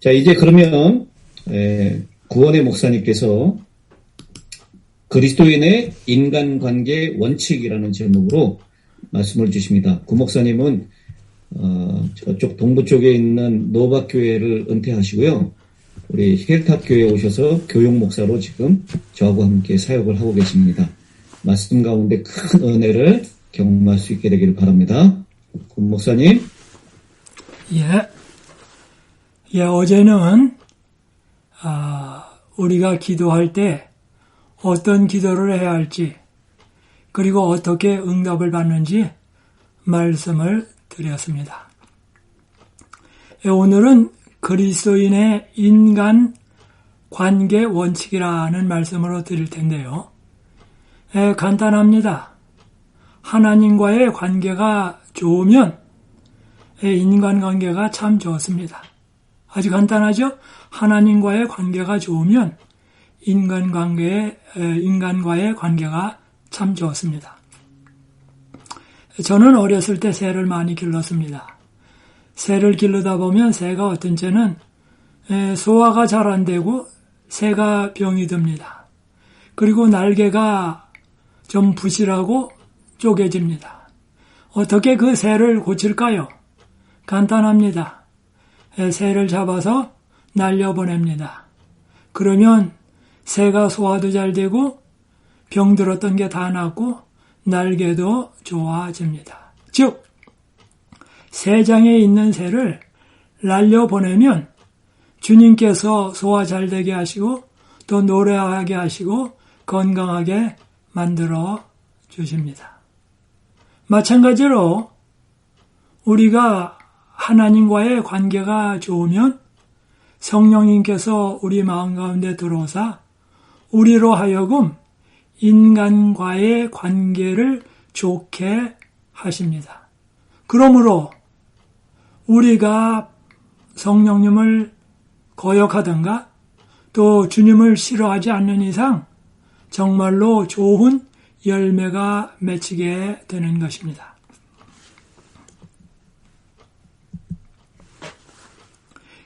자, 이제 그러면 구원의 목사님께서 그리스도인의 인간관계 원칙이라는 제목으로 말씀을 주십니다. 구 목사님은 저쪽 동부 쪽에 있는 노박교회를 은퇴하시고요. 우리 힐탑교회에 오셔서 교육 목사로 지금 저하고 함께 사역을 하고 계십니다. 말씀 가운데 큰 은혜를 경험할 수 있게 되기를 바랍니다. 구 목사님. 어제는 우리가 기도할 때 어떤 기도를 해야 할지 그리고 어떻게 응답을 받는지 말씀을 드렸습니다. 오늘은 그리스도인의 인간 관계 원칙이라는 말씀으로 드릴 텐데요. 간단합니다. 하나님과의 관계가 좋으면 인간관계가 참 좋습니다. 아주 간단하죠? 하나님과의 관계가 좋으면 인간과의 관계가 참 좋습니다. 저는 어렸을 때 새를 많이 길렀습니다. 새를 기르다 보면 새가 어떤 때는 소화가 잘 안 되고 새가 병이 듭니다. 그리고 날개가 좀 부실하고 쪼개집니다. 어떻게 그 새를 고칠까요? 간단합니다. 새를 잡아서 날려보냅니다. 그러면 새가 소화도 잘 되고 병들었던 게 다 낫고 날개도 좋아집니다. 즉 새장에 있는 새를 날려보내면 주님께서 소화 잘 되게 하시고 또 노래하게 하시고 건강하게 만들어 주십니다. 마찬가지로 우리가 하나님과의 관계가 좋으면 성령님께서 우리 마음 가운데 들어오사 우리로 하여금 인간과의 관계를 좋게 하십니다. 그러므로 우리가 성령님을 거역하든가 또 주님을 싫어하지 않는 이상 정말로 좋은 열매가 맺히게 되는 것입니다.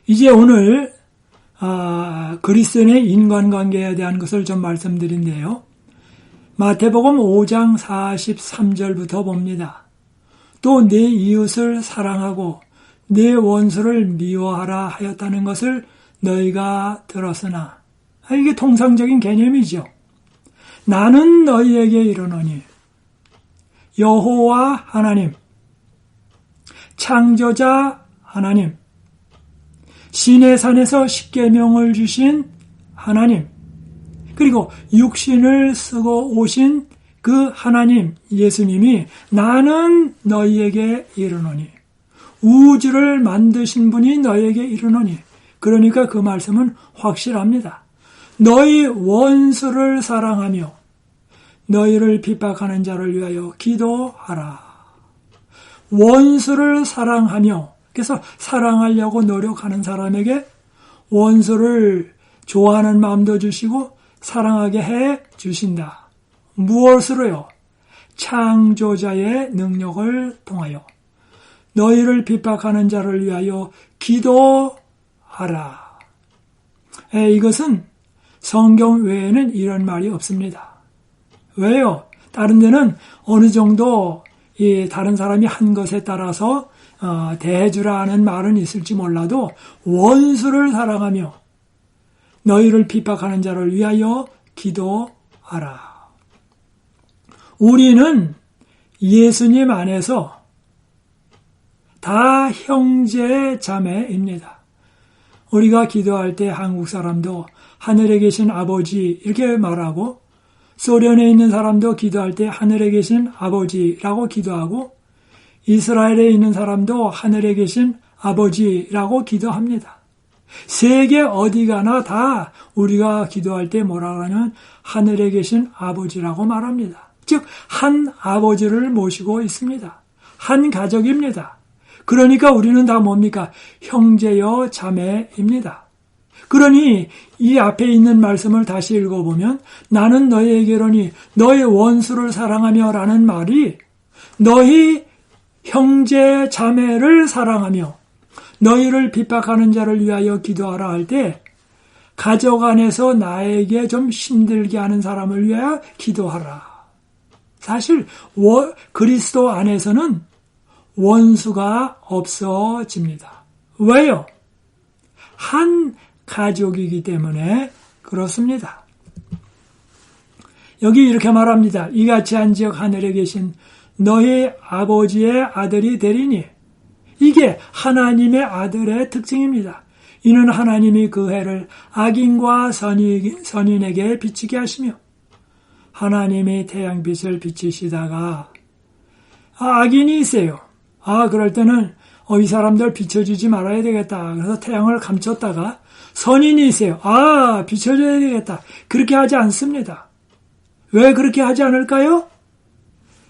이제 오늘 그리스도인의 인간관계에 대한 것을 좀 말씀드린대요. 마태복음 5장 43절부터 봅니다. 또 내 이웃을 사랑하고 내 원수를 미워하라 하였다는 것을 너희가 들었으나 이게 통상적인 개념이죠. 나는 너희에게 이르노니 여호와 하나님, 창조자 하나님, 시내산에서 십계명을 주신 하나님, 그리고 육신을 쓰고 오신 그 하나님 예수님이 나는 너희에게 이르노니, 우주를 만드신 분이 너희에게 이르노니, 그러니까 그 말씀은 확실합니다. 너희 원수를 사랑하며 너희를 핍박하는 자를 위하여 기도하라. 원수를 사랑하며, 그래서 사랑하려고 노력하는 사람에게 원수를 좋아하는 마음도 주시고 사랑하게 해 주신다. 무엇으로요? 창조자의 능력을 통하여 너희를 핍박하는 자를 위하여 기도하라. 이것은 성경 외에는 이런 말이 없습니다. 왜요? 다른 데는 어느 정도 다른 사람이 한 것에 따라서 대해주라 하는 말은 있을지 몰라도 원수를 사랑하며 너희를 핍박하는 자를 위하여 기도하라. 우리는 예수님 안에서 다 형제 자매입니다. 우리가 기도할 때 한국 사람도 하늘에 계신 아버지 이렇게 말하고, 소련에 있는 사람도 기도할 때 하늘에 계신 아버지라고 기도하고, 이스라엘에 있는 사람도 하늘에 계신 아버지라고 기도합니다. 세계 어디 가나 다 우리가 기도할 때 뭐라 하냐면 하늘에 계신 아버지라고 말합니다. 즉 한 아버지를 모시고 있습니다. 한 가족입니다. 그러니까 우리는 다 뭡니까? 형제여 자매입니다. 그러니 이 앞에 있는 말씀을 다시 읽어보면 나는 너희에게로니 너희 원수를 사랑하며 라는 말이 너희 형제 자매를 사랑하며 너희를 핍박하는 자를 위하여 기도하라 할 때 가족 안에서 나에게 좀 힘들게 하는 사람을 위하여 기도하라. 사실 그리스도 안에서는 원수가 없어집니다. 왜요? 한 가족이기 때문에 그렇습니다. 여기 이렇게 말합니다. 이같이 한즉 하늘에 계신 너희 아버지의 아들이 되리니, 이게 하나님의 아들의 특징입니다. 이는 하나님이 그 해를 악인과 선인에게 비치게 하시며, 하나님이 태양빛을 비치시다가 악인이 있어요. 그럴 때는 이 사람들 비춰주지 말아야 되겠다. 그래서 태양을 감췄다가 선인이 있어요. 비춰줘야 되겠다. 그렇게 하지 않습니다. 왜 그렇게 하지 않을까요?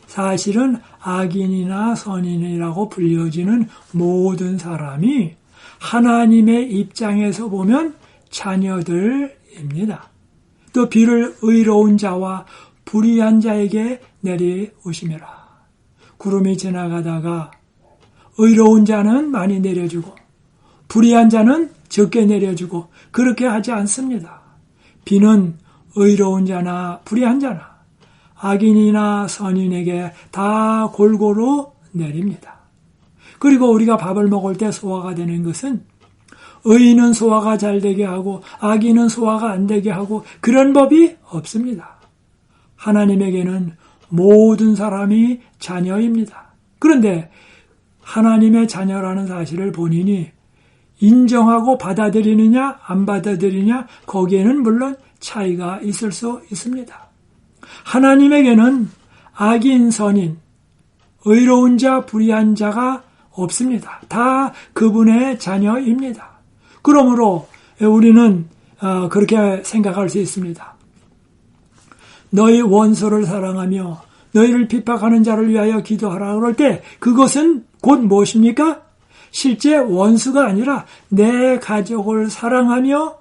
사실은 악인이나 선인이라고 불려지는 모든 사람이 하나님의 입장에서 보면 자녀들입니다. 또 비를 의로운 자와 불의한 자에게 내리오시매라. 구름이 지나가다가 의로운 자는 많이 내려주고 불의한 자는 적게 내려주고 그렇게 하지 않습니다. 비는 의로운 자나 불의한 자나 악인이나 선인에게 다 골고루 내립니다. 그리고 우리가 밥을 먹을 때 소화가 되는 것은 의인은 소화가 잘 되게 하고 악인은 소화가 안 되게 하고 그런 법이 없습니다. 하나님에게는 모든 사람이 자녀입니다. 그런데 하나님의 자녀라는 사실을 본인이 인정하고 받아들이느냐 안 받아들이느냐 거기에는 물론 차이가 있을 수 있습니다. 하나님에게는 악인, 선인, 의로운 자, 불의한 자가 없습니다. 다 그분의 자녀입니다. 그러므로 우리는 그렇게 생각할 수 있습니다. 너희 원수를 사랑하며 너희를 핍박하는 자를 위하여 기도하라 그럴 때 그것은 곧 무엇입니까? 실제 원수가 아니라 내 가족을 사랑하며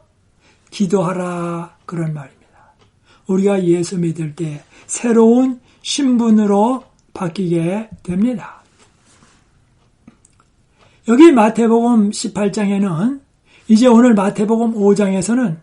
기도하라 그런 말입니다. 우리가 예수 믿을 때 새로운 신분으로 바뀌게 됩니다. 여기 마태복음 18장에는 이제 오늘 마태복음 5장에서는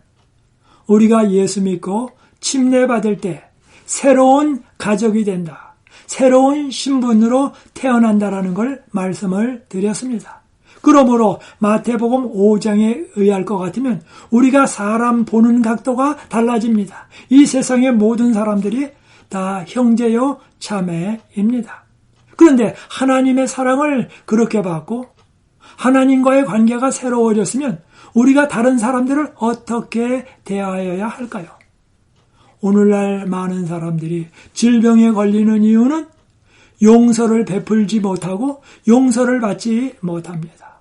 우리가 예수 믿고 침례받을 때 새로운 가족이 된다. 새로운 신분으로 태어난다라는 걸 말씀을 드렸습니다. 그러므로 마태복음 5장에 의할 것 같으면 우리가 사람 보는 각도가 달라집니다. 이 세상의 모든 사람들이 다 형제요 자매입니다. 그런데 하나님의 사랑을 그렇게 받고 하나님과의 관계가 새로워졌으면 우리가 다른 사람들을 어떻게 대하여야 할까요? 오늘날 많은 사람들이 질병에 걸리는 이유는 용서를 베풀지 못하고 용서를 받지 못합니다.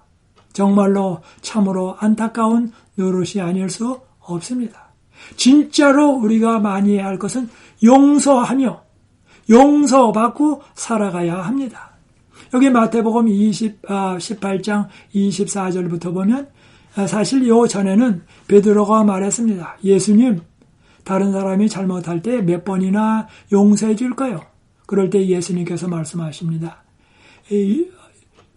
정말로 참으로 안타까운 노릇이 아닐 수 없습니다. 진짜로 우리가 많이 해야 할 것은 용서하며 용서받고 살아가야 합니다. 여기 마태복음 18장 24절부터 보면 사실 요 전에는 베드로가 말했습니다. 예수님, 다른 사람이 잘못할 때 몇 번이나 용서해 줄까요? 그럴 때 예수님께서 말씀하십니다.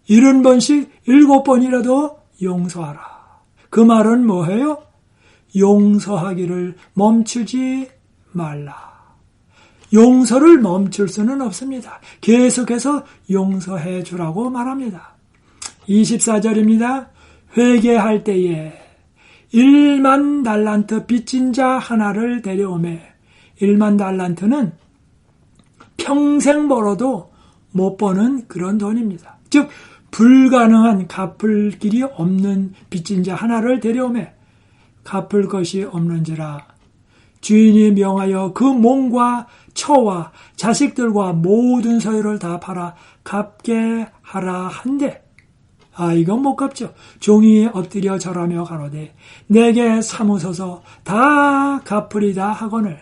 70번씩 7번이라도 용서하라. 그 말은 뭐예요? 용서하기를 멈추지 말라. 용서를 멈출 수는 없습니다. 계속해서 용서해 주라고 말합니다. 24절입니다. 회개할 때에 1만 달란트 빚진 자 하나를 데려오매. 1만 달란트는 평생 벌어도 못 버는 그런 돈입니다. 즉 불가능한 갚을 길이 없는 빚진 자 하나를 데려오매. 갚을 것이 없는지라 주인이 명하여 그 몸과 처와 자식들과 모든 소유를 다 팔아 갚게 하라 한데 이건 못 갚죠. 종이 엎드려 절하며 가로되 내게 참으소서 다 갚으리다 하거늘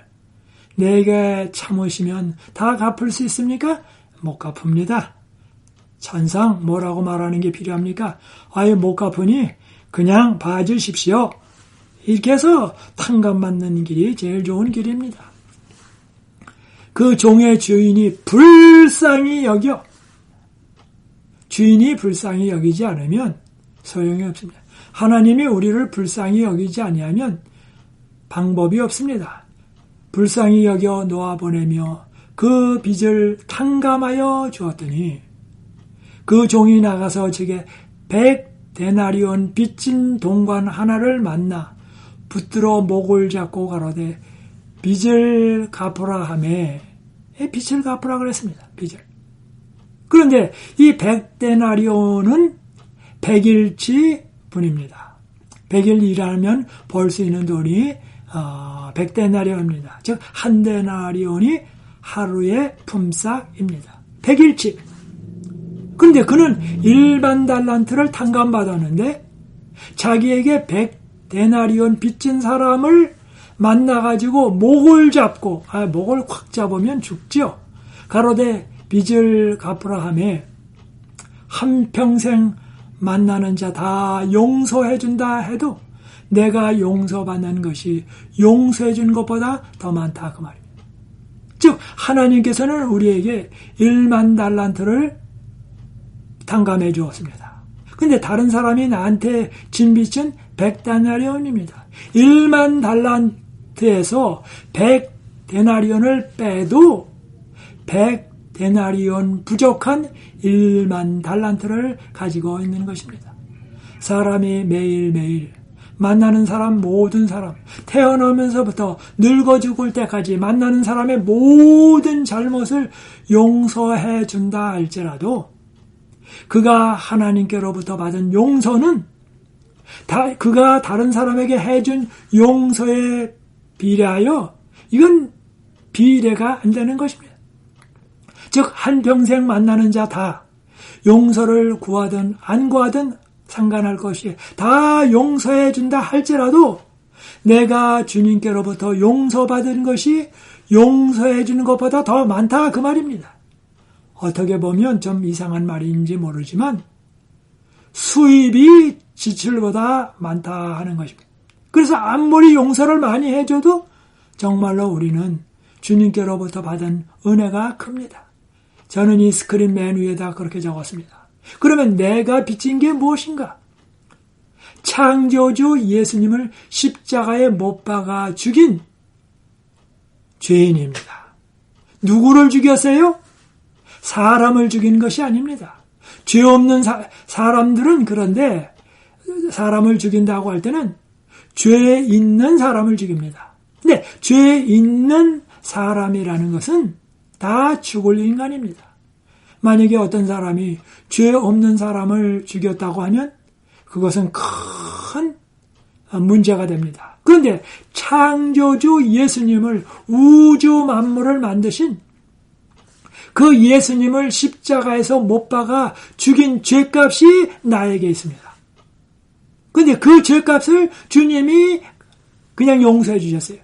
내게 참으시면 다 갚을 수 있습니까? 못 갚습니다. 천상 뭐라고 말하는 게 필요합니까? 못 갚으니 그냥 봐주십시오. 이렇게 해서 탕감받는 길이 제일 좋은 길입니다. 그 종의 주인이 불쌍히 여기지 않으면 소용이 없습니다. 하나님이 우리를 불쌍히 여기지 아니하면 방법이 없습니다. 불쌍히 여겨 놓아보내며 그 빚을 탕감하여 주었더니 그 종이 나가서 제게 100데나리온 빚진 동관 하나를 만나 붙들어 목을 잡고 가로되 빚을 갚으라 하매 빚을 갚으라 그랬습니다. 빚을. 그런데 이 100데나리온은 100일치 분입니다. 100일 일하면 벌 수 있는 돈이 100데나리온입니다. 즉 한 데나리온이 하루의 품삯입니다. 100일치. 그런데 그는 일반 달란트를 탕감받았는데 자기에게 100데나리온 빚진 사람을 만나가지고 목을 잡고 목을 콱 잡으면 죽죠. 가로되 빚을 갚으라 하매 한평생 만나는 자 다 용서해준다 해도 내가 용서받는 것이 용서해준 것보다 더 많다 그 말입니다. 즉 하나님께서는 우리에게 1만 달란트를 탕감해 주었습니다. 근데 다른 사람이 나한테 진 빚은 100데나리온입니다. 1만 달란트에서 100데나리온을 빼도 100데나리온 부족한 1만 달란트를 가지고 있는 것입니다. 사람이 매일매일 만나는 사람, 모든 사람, 태어나면서부터 늙어 죽을 때까지 만나는 사람의 모든 잘못을 용서해 준다 할지라도 그가 하나님께로부터 받은 용서는 그가 다른 사람에게 해준 용서에 비례하여 이건 비례가 안 되는 것입니다. 즉 한평생 만나는 자 다 용서를 구하든 안 구하든 상관할 것이 다 용서해 준다 할지라도 내가 주님께로부터 용서받은 것이 용서해 주는 것보다 더 많다 그 말입니다. 어떻게 보면 좀 이상한 말인지 모르지만 수입이 지출보다 많다 하는 것입니다. 그래서 아무리 용서를 많이 해줘도 정말로 우리는 주님께로부터 받은 은혜가 큽니다. 저는 이 스크린 맨 위에다 그렇게 적었습니다. 그러면 내가 빚진 게 무엇인가? 창조주 예수님을 십자가에 못 박아 죽인 죄인입니다. 누구를 죽였어요? 사람을 죽인 것이 아닙니다. 죄 없는 사람들은 그런데 사람을 죽인다고 할 때는 죄 있는 사람을 죽입니다. 근데 죄 있는 사람이라는 것은 다 죽을 인간입니다. 만약에 어떤 사람이 죄 없는 사람을 죽였다고 하면 그것은 큰 문제가 됩니다. 그런데 창조주 예수님을 우주 만물을 만드신 그 예수님을 십자가에서 못 박아 죽인 죄값이 나에게 있습니다. 그런데 그 죄값을 주님이 그냥 용서해 주셨어요.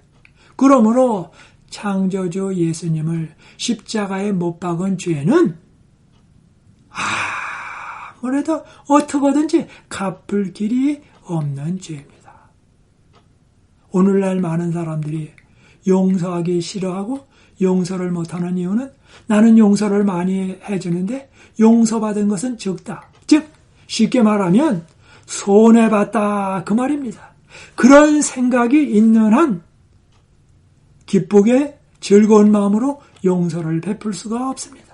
그러므로 창조주 예수님을 십자가에 못 박은 죄는 아무래도 어떻게든지 갚을 길이 없는 죄입니다. 오늘날 많은 사람들이 용서하기 싫어하고 용서를 못하는 이유는 나는 용서를 많이 해주는데 용서받은 것은 적다. 즉 쉽게 말하면 손해봤다 그 말입니다. 그런 생각이 있는 한 기쁘게 즐거운 마음으로 용서를 베풀 수가 없습니다.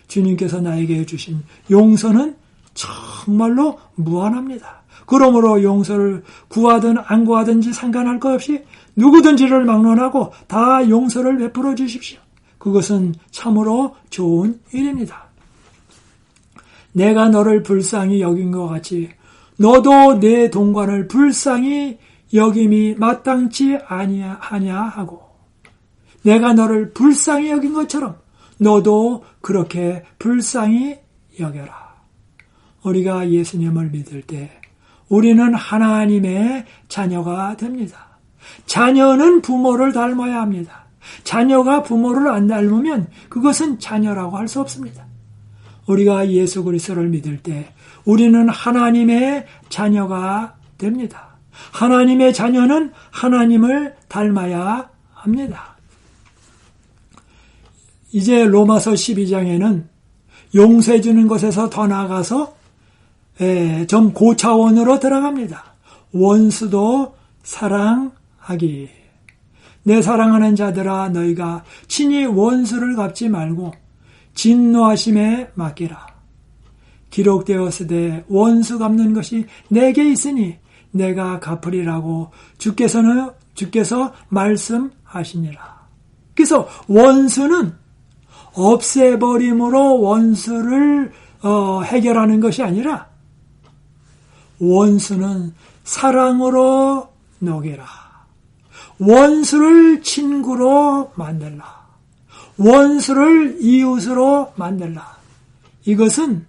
주님께서 나에게 해주신 용서는 정말로 무한합니다. 그러므로 용서를 구하든 안 구하든지 상관할 것 없이 누구든지를 막론하고 다 용서를 베풀어 주십시오. 그것은 참으로 좋은 일입니다. 내가 너를 불쌍히 여긴 것 같이 너도 내 동관을 불쌍히 여김이 마땅치 아니하냐 하고 내가 너를 불쌍히 여긴 것처럼 너도 그렇게 불쌍히 여겨라. 우리가 예수님을 믿을 때 우리는 하나님의 자녀가 됩니다. 자녀는 부모를 닮아야 합니다. 자녀가 부모를 안 닮으면 그것은 자녀라고 할 수 없습니다. 우리가 예수 그리스도를 믿을 때 우리는 하나님의 자녀가 됩니다. 하나님의 자녀는 하나님을 닮아야 합니다. 이제 로마서 12장에는 용서해 주는 것에서 더 나아가서 좀 고차원으로 들어갑니다. 원수도 사랑하기. 내 사랑하는 자들아 너희가 친히 원수를 갚지 말고 진노하심에 맡기라. 기록되었으되 원수 갚는 것이 내게 있으니 내가 갚으리라고 주께서 말씀하시니라. 그래서 원수는 없애버림으로 원수를 해결하는 것이 아니라 원수는 사랑으로 녹이라. 원수를 친구로 만들라. 원수를 이웃으로 만들라. 이것은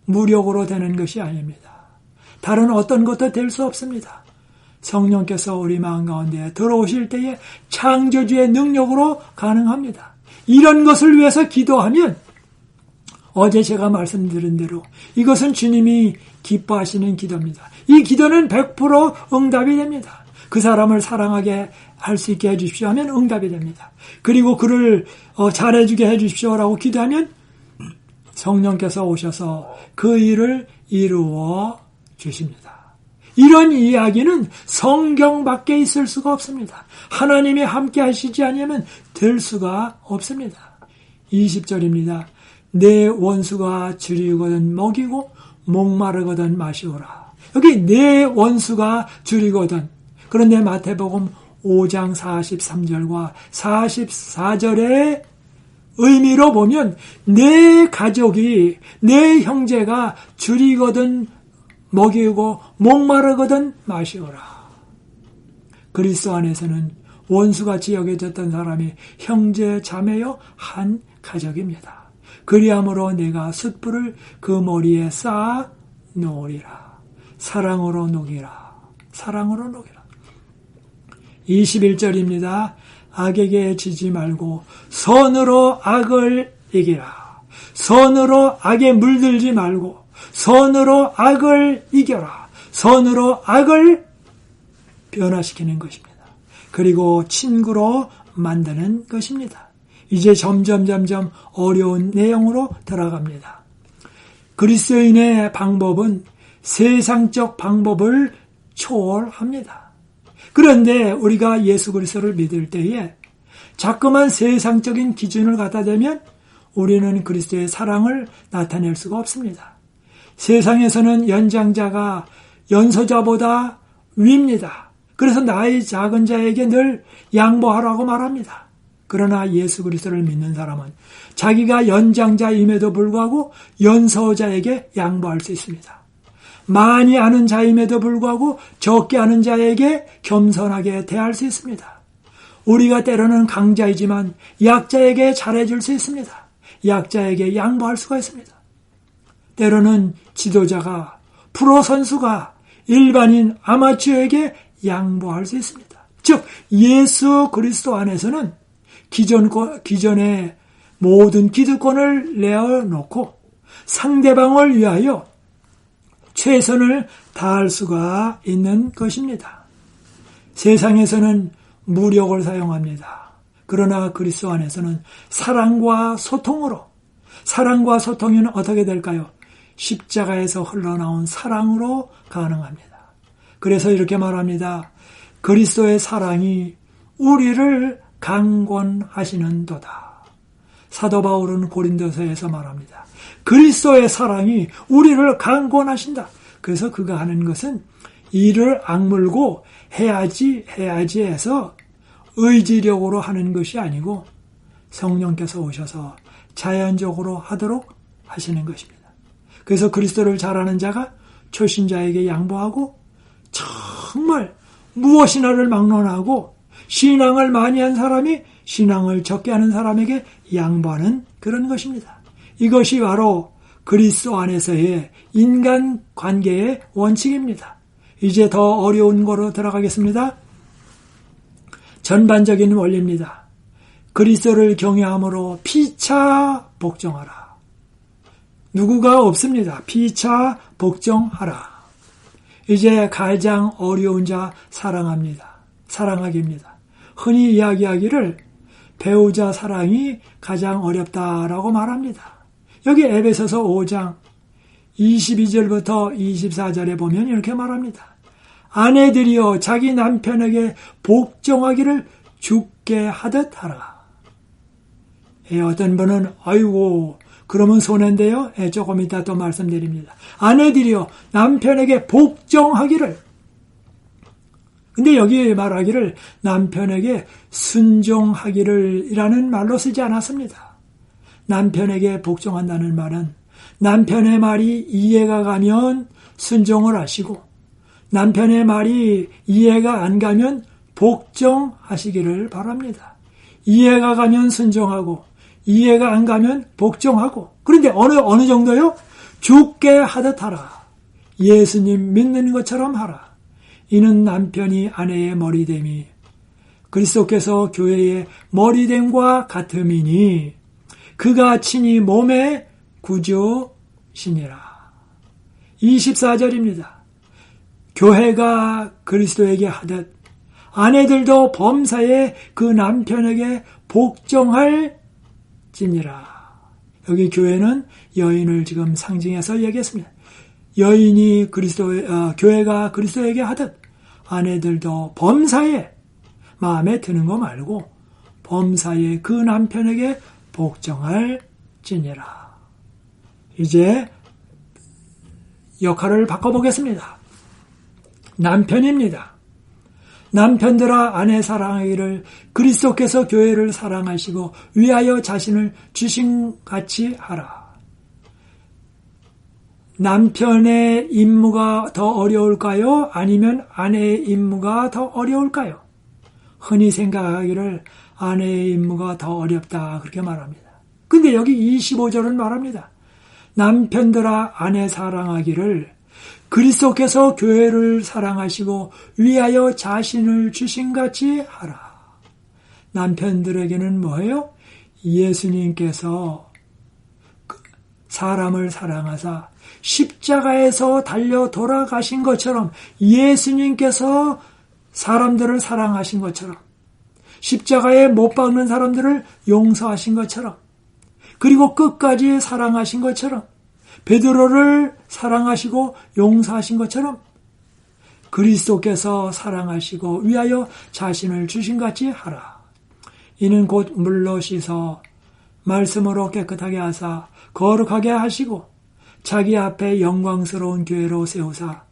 무력으로 되는 것이 아닙니다. 다른 어떤 것도 될 수 없습니다. 성령께서 우리 마음 가운데 들어오실 때에 창조주의 능력으로 가능합니다. 이런 것을 위해서 기도하면 어제 제가 말씀드린 대로 이것은 주님이 기뻐하시는 기도입니다. 이 기도는 100% 응답이 됩니다. 그 사람을 사랑하게 할 수 있게 해주십시오 하면 응답이 됩니다. 그리고 그를 잘해주게 해주십시오라고 기도하면 성령께서 오셔서 그 일을 이루어 주십니다. 이런 이야기는 성경밖에 있을 수가 없습니다. 하나님이 함께 하시지 않으면 될 수가 없습니다. 20절입니다. 내 원수가 줄이거든 먹이고 목마르거든 마시오라. 여기 내 원수가 줄이거든. 그런데 마태복음 5장 43절과 44절의 의미로 보면 내 가족이, 내 형제가 줄이거든 먹이고 목마르거든 마시오라. 그리스도 안에서는 원수같이 여겨졌던 사람이 형제 자매여 한 가족입니다. 그리함으로 내가 숯불을 그 머리에 쌓아 놓으리라. 사랑으로 녹이라. 사랑으로 녹이라. 21절입니다. 악에게 지지 말고 선으로 악을 이기라. 선으로 악에 물들지 말고 선으로 악을 이겨라. 선으로 악을 변화시키는 것입니다. 그리고 친구로 만드는 것입니다. 이제 점점 어려운 내용으로 들어갑니다. 그리스도인의 방법은 세상적 방법을 초월합니다. 그런데 우리가 예수 그리스도를 믿을 때에 자꾸만 세상적인 기준을 갖다 대면 우리는 그리스도의 사랑을 나타낼 수가 없습니다. 세상에서는 연장자가 연소자보다 위입니다. 그래서 나이 작은 자에게 늘 양보하라고 말합니다. 그러나 예수 그리스도를 믿는 사람은 자기가 연장자임에도 불구하고 연소자에게 양보할 수 있습니다. 많이 아는 자임에도 불구하고 적게 아는 자에게 겸손하게 대할 수 있습니다. 우리가 때로는 강자이지만 약자에게 잘해줄 수 있습니다. 약자에게 양보할 수가 있습니다. 때로는 지도자가, 프로 선수가 일반인 아마추어에게 양보할 수 있습니다. 즉 예수 그리스도 안에서는 기존의 모든 기득권을 내어놓고 상대방을 위하여 최선을 다할 수가 있는 것입니다. 세상에서는 무력을 사용합니다. 그러나 그리스도 안에서는 사랑과 소통으로, 사랑과 소통은 어떻게 될까요? 십자가에서 흘러나온 사랑으로 가능합니다. 그래서 이렇게 말합니다. 그리스도의 사랑이 우리를 강권하시는도다. 사도 바울은 고린도서에서 말합니다. 그리스도의 사랑이 우리를 강권하신다. 그래서 그가 하는 것은 이를 악물고 해야지 해서 의지력으로 하는 것이 아니고 성령께서 오셔서 자연적으로 하도록 하시는 것입니다. 그래서 그리스도를 잘 아는 자가 초신자에게 양보하고 정말 무엇이나를 막론하고 신앙을 많이 한 사람이 신앙을 적게 하는 사람에게 양보하는 그런 것입니다. 이것이 바로 그리스도 안에서의 인간관계의 원칙입니다. 이제 더 어려운 거로 들어가겠습니다. 전반적인 원리입니다. 그리스도를 경외함으로 피차 복종하라. 누구가 없습니다. 피차 복종하라. 이제 가장 어려운 자 사랑하기입니다. 흔히 이야기하기를 배우자 사랑이 가장 어렵다라고 말합니다. 여기 에베소서 5장 22절부터 24절에 보면 이렇게 말합니다. 아내들이여 자기 남편에게 복종하기를 죽게 하듯 하라. 어떤 분은 아이고 그러면 손해인데요. 조금 이따 또 말씀드립니다. 아내들이여 남편에게 복종하기를. 근데 여기 말하기를 남편에게 순종하기를 이라는 말로 쓰지 않았습니다. 남편에게 복종한다는 말은 남편의 말이 이해가 가면 순종을 하시고 남편의 말이 이해가 안 가면 복종하시기를 바랍니다. 이해가 가면 순종하고 이해가 안 가면 복종하고. 그런데 어느 정도요? 죽게 하듯 하라. 예수님 믿는 것처럼 하라. 이는 남편이 아내의 머리됨이 그리스도께서 교회의 머리됨과 같음이니 그가 친히 몸의 구주시니라. 24절입니다. 교회가 그리스도에게 하듯 아내들도 범사에 그 남편에게 복종할 지니라. 여기 교회는 여인을 지금 상징해서 얘기했습니다. 여인이 교회가 그리스도에게 하듯 아내들도 범사에 마음에 드는 거 말고 범사에 그 남편에게 복종할 지니라. 이제 역할을 바꿔보겠습니다. 남편입니다. 남편들아 아내 사랑하기를 그리스도께서 교회를 사랑하시고 위하여 자신을 주신같이 하라. 남편의 임무가 더 어려울까요? 아니면 아내의 임무가 더 어려울까요? 흔히 생각하기를 아내의 임무가 더 어렵다 그렇게 말합니다. 근데 여기 25절은 말합니다. 남편들아 아내 사랑하기를 그리스도께서 교회를 사랑하시고 위하여 자신을 주신같이 하라. 남편들에게는 뭐예요? 예수님께서 사람을 사랑하사 십자가에서 달려 돌아가신 것처럼 예수님께서 사람들을 사랑하신 것처럼 십자가에 못 박는 사람들을 용서하신 것처럼 그리고 끝까지 사랑하신 것처럼 베드로를 사랑하시고 용서하신 것처럼 그리스도께서 사랑하시고 위하여 자신을 주신같이 하라. 이는 곧 물로 씻어 말씀으로 깨끗하게 하사 거룩하게 하시고 자기 앞에 영광스러운 교회로 세우사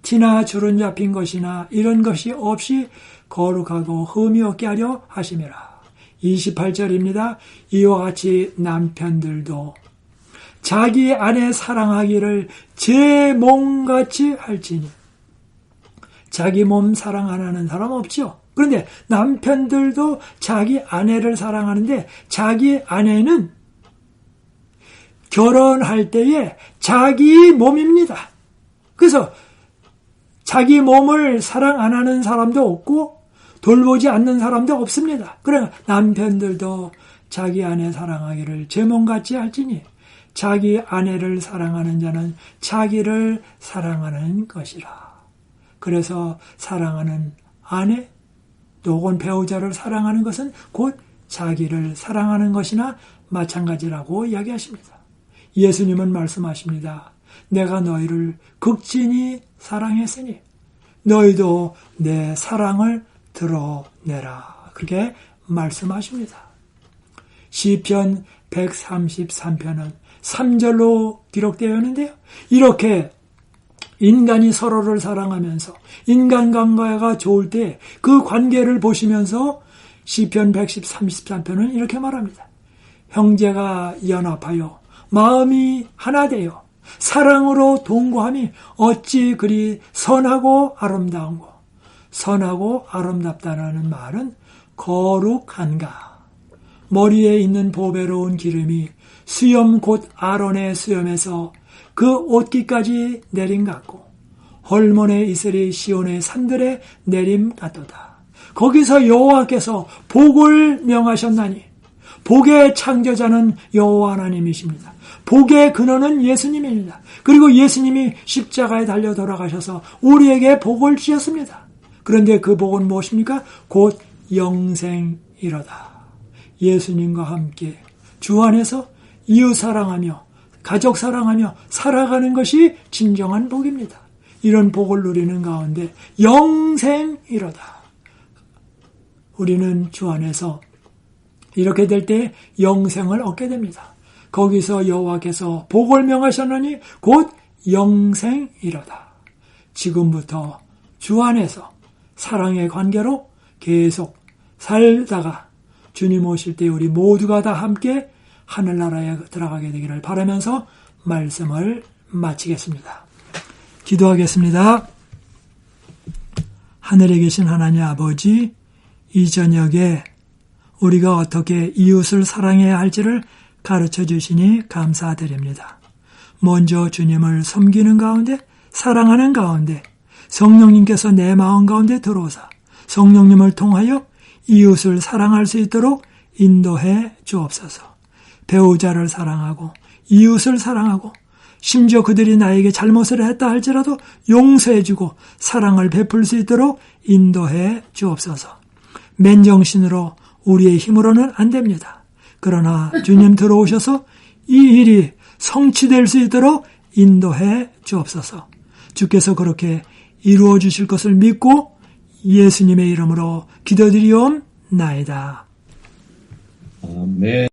티나 주름 잡힌 것이나 이런 것이 없이 거룩하고 흠이 없게 하려 하심이라. 28절입니다. 이와 같이 남편들도 자기 아내 사랑하기를 제 몸같이 할지니. 자기 몸 사랑 안 하는 사람 없죠. 그런데 남편들도 자기 아내를 사랑하는데 자기 아내는 결혼할 때에 자기 몸입니다. 그래서 자기 몸을 사랑 안 하는 사람도 없고 돌보지 않는 사람도 없습니다. 그러나 남편들도 자기 아내 사랑하기를 제 몸같이 할지니 자기 아내를 사랑하는 자는 자기를 사랑하는 것이라. 그래서 사랑하는 아내 또 혹은 배우자를 사랑하는 것은 곧 자기를 사랑하는 것이나 마찬가지라고 이야기하십니다. 예수님은 말씀하십니다. 내가 너희를 극진히 사랑했으니 너희도 내 사랑을 드러내라. 그렇게 말씀하십니다. 시편 133편은 3절로 기록되어 있는데요. 이렇게 인간이 서로를 사랑하면서 인간관계가 좋을 때 그 관계를 보시면서 시편 133편은 이렇게 말합니다. 형제가 연합하여 마음이 하나 되어 사랑으로 동거함이 어찌 그리 선하고 아름다운고. 선하고 아름답다라는 말은 거룩한가. 머리에 있는 보배로운 기름이 수염 곧 아론의 수염에서 그 옷깃까지 내림 같고 헐몬의 이슬이 시온의 산들에 내림 같도다. 거기서 여호와께서 복을 명하셨나니 복의 창조자는 여호와 하나님이십니다. 복의 근원은 예수님입니다. 그리고 예수님이 십자가에 달려 돌아가셔서 우리에게 복을 주셨습니다. 그런데 그 복은 무엇입니까? 곧 영생이로다. 예수님과 함께 주 안에서 이웃 사랑하며 가족 사랑하며 살아가는 것이 진정한 복입니다. 이런 복을 누리는 가운데 영생이로다. 우리는 주 안에서 이렇게 될 때 영생을 얻게 됩니다. 거기서 여호와께서 복을 명하셨느니 곧 영생이로다. 지금부터 주 안에서 사랑의 관계로 계속 살다가 주님 오실 때 우리 모두가 다 함께 하늘나라에 들어가게 되기를 바라면서 말씀을 마치겠습니다. 기도하겠습니다. 하늘에 계신 하나님 아버지, 이 저녁에 우리가 어떻게 이웃을 사랑해야 할지를 가르쳐 주시니 감사드립니다. 먼저 주님을 섬기는 가운데, 사랑하는 가운데 성령님께서 내 마음 가운데 들어오사 성령님을 통하여 이웃을 사랑할 수 있도록 인도해 주옵소서. 배우자를 사랑하고 이웃을 사랑하고 심지어 그들이 나에게 잘못을 했다 할지라도 용서해주고 사랑을 베풀 수 있도록 인도해 주옵소서. 맨정신으로 우리의 힘으로는 안 됩니다. 그러나 주님 들어오셔서 이 일이 성취될 수 있도록 인도해 주옵소서. 주께서 그렇게 이루어 주실 것을 믿고 예수님의 이름으로 기도드리옵나이다. 아멘.